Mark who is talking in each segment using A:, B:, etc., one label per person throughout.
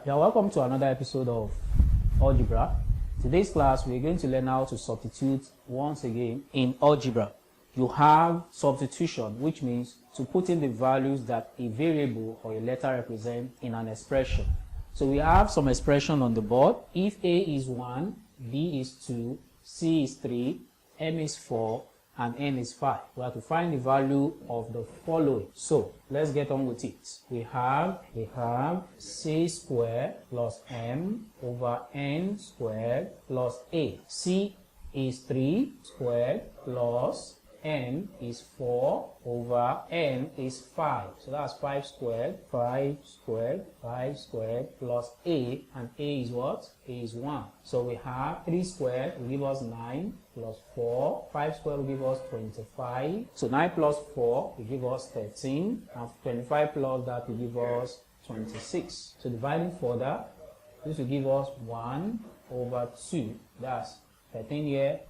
A: Alright, you're welcome to another episode of Algebra. Today's class, we're going to learn how to substitute once again in algebra. You have substitution, which means to put in the values that a variable or a letter represent in an expression. So we have some expression on the board. If A is 1, B is 2, C is 3, M is 4, and N is 5. We have to find the value of the following. So let's get on with it. We have C squared plus M over N squared plus A. C is 3 squared plus M is 4 over N is 5. So that's 5 squared plus A, and A is what? A is 1. So we have 3 squared will give us 9 plus 4. 5 squared will give us 25. So 9 plus 4 will give us 13. And 25 plus that will give us 26. So dividing further, this will give us 1 over 2. That's 13 here,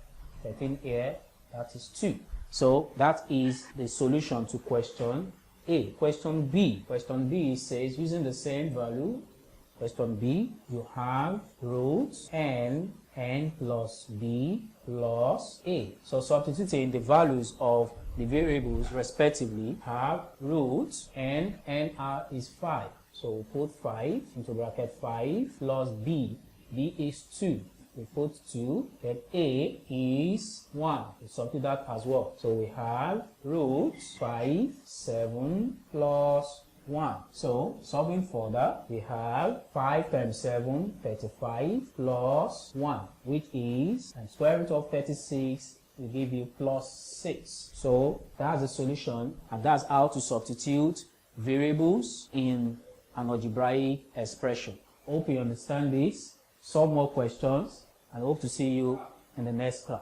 A: 13 here, that is 2. So that is the solution to question A. Question B. Question B says using the same value. Question B, you have roots n plus b plus a. So substituting the values of the variables respectively, have roots n is 5. So we put 5 into bracket 5 plus b. B is 2. We put 2, then A is 1. We substitute that as well. So we have roots 5, 7 plus 1. So solving further, we have 5 times 7, 35 plus 1, which is, and square root of 36 will give you plus 6. So that's the solution, and that's how to substitute variables in an algebraic expression. Hope you understand this. Solve more questions, and hope to see you in the next class.